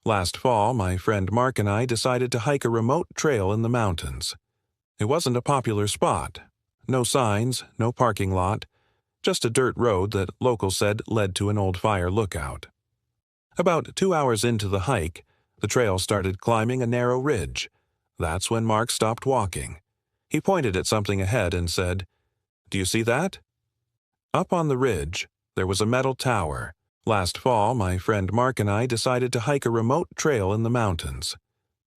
Last fall, my friend Mark and I decided to hike a remote trail in the mountains. It wasn't a popular spot. No signs, no parking lot, just a dirt road that locals said led to an old fire lookout. About 2 hours into the hike, the trail started climbing a narrow ridge. That's when Mark stopped walking. He pointed at something ahead and said, "Do you see that?" Up on the ridge, there was a metal tower. Last fall, my friend Mark and I decided to hike a remote trail in the mountains.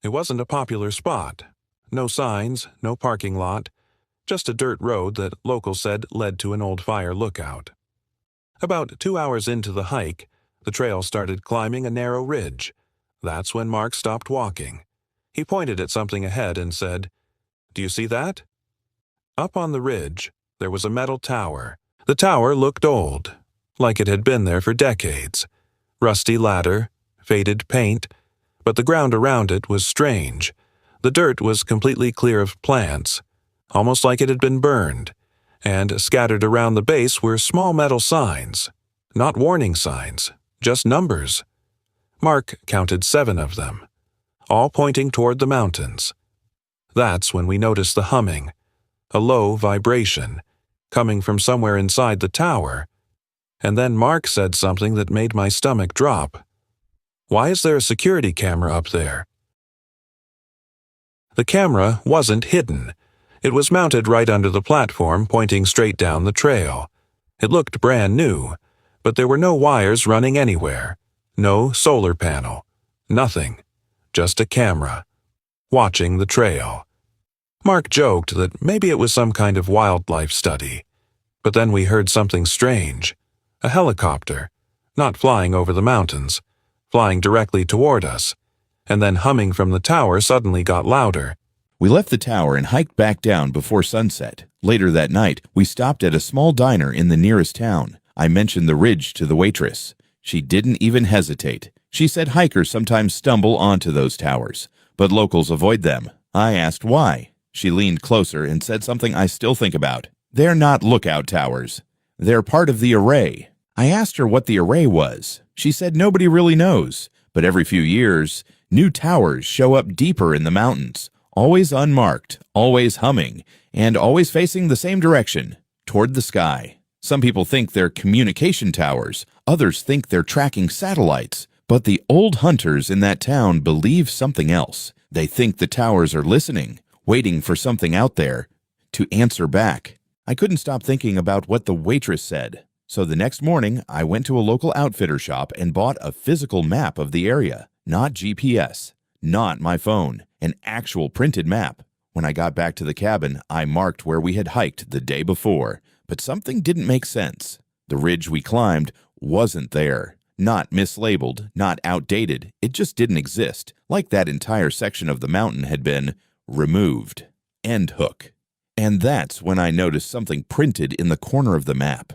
It wasn't a popular spot. No signs, no parking lot, just a dirt road that locals said led to an old fire lookout. About 2 hours into the hike, the trail started climbing a narrow ridge. That's when Mark stopped walking. He pointed at something ahead and said, "Do you see that?" Up on the ridge, there was a metal tower. The tower looked old, like it had been there for decades. Rusty ladder, faded paint, but the ground around it was strange. The dirt was completely clear of plants, almost like it had been burned, and scattered around the base were small metal signs. Not warning signs, just numbers. Mark counted 7 of them, all pointing toward the mountains. That's when we noticed the humming, a low vibration, coming from somewhere inside the tower. And then Mark said something that made my stomach drop. "Why is there a security camera up there?" The camera wasn't hidden. It was mounted right under the platform, pointing straight down the trail. It looked brand new, but there were no wires running anywhere. No solar panel. Nothing. Just a camera. Watching the trail. Mark joked that maybe it was some kind of wildlife study. But then we heard something strange. A helicopter. Not flying over the mountains. Flying directly toward us. And then humming from the tower suddenly got louder. We left the tower and hiked back down before sunset. Later that night, we stopped at a small diner in the nearest town. I mentioned the ridge to the waitress. She didn't even hesitate. She said hikers sometimes stumble onto those towers, but locals avoid them. I asked why. She leaned closer and said something I still think about. They're not lookout towers. They're part of the array. I asked her what the array was. She said nobody really knows, but every few years, new towers show up deeper in the mountains, always unmarked, always humming, and always facing the same direction, toward the sky. Some people think they're communication towers, others think they're tracking satellites, but the old hunters in that town believe something else. They think the towers are listening, waiting for something out there to answer back. I couldn't stop thinking about what the waitress said. So the next morning, I went to a local outfitter shop and bought a physical map of the area. Not GPS, not my phone, an actual printed map. When I got back to the cabin, I marked where we had hiked the day before, but something didn't make sense. The ridge we climbed wasn't there. Not mislabeled, not outdated. It just didn't exist, like that entire section of the mountain had been removed. End hook. And that's when I noticed something printed in the corner of the map.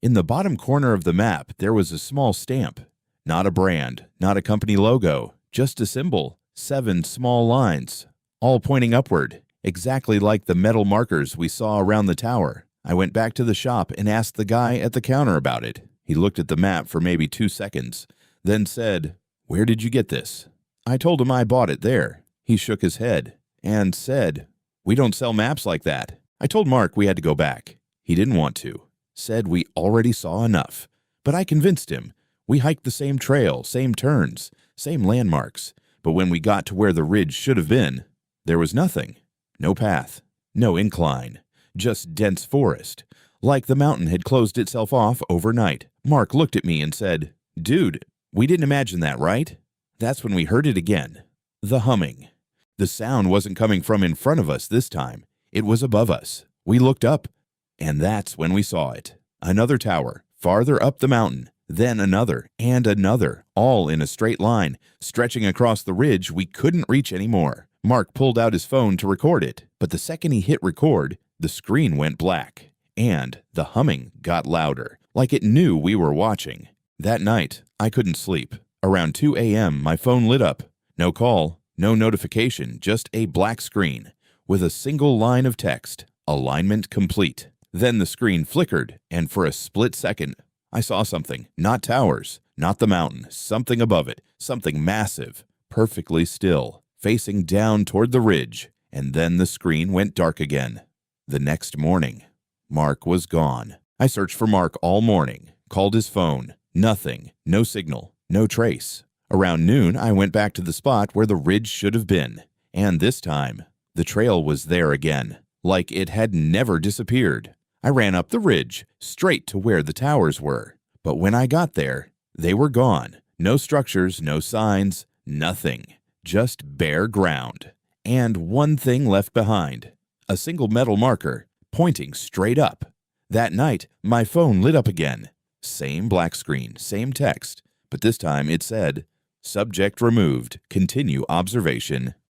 In the bottom corner of the map, there was a small stamp. Not a brand, not a company logo, just a symbol. 7 small lines, all pointing upward, exactly like the metal markers we saw around the tower. I went back to the shop and asked the guy at the counter about it. He looked at the map for maybe 2 seconds, then said, "Where did you get this?" I told him I bought it there. He shook his head and said, "We don't sell maps like that." I told Mark we had to go back. He didn't want to. Said we already saw enough. But I convinced him. We hiked the same trail, same turns, same landmarks. But when we got to where the ridge should have been, there was nothing. No path, no incline, just dense forest. Like the mountain had closed itself off overnight. Mark looked at me and said, "Dude, we didn't imagine that, right?" That's when we heard it again. The humming. The sound wasn't coming from in front of us this time. It was above us. We looked up, and that's when we saw it. Another tower, farther up the mountain, then another, and another, all in a straight line, stretching across the ridge we couldn't reach anymore. Mark pulled out his phone to record it, but the second he hit record, the screen went black, and the humming got louder, like it knew we were watching. That night, I couldn't sleep. Around 2 a.m., my phone lit up. No call, no notification, just a black screen, with a single line of text, alignment complete. Then the screen flickered, and for a split second, I saw something. Not towers, Not the mountain, something above it, something massive, perfectly still, facing down toward the ridge, and then the screen went dark again. The next morning, Mark was gone. I searched for Mark all morning, called his phone. Nothing, no signal, no trace. Around noon, I went back to the spot where the ridge should have been, and this time, the trail was there again, like it had never disappeared. I ran up the ridge, straight to where the towers were, but when I got there, they were gone. No structures, no signs, nothing. Just bare ground. And one thing left behind. A single metal marker, pointing straight up. That night, my phone lit up again. Same black screen, same text, but this time it said, "Subject removed. Continue observation."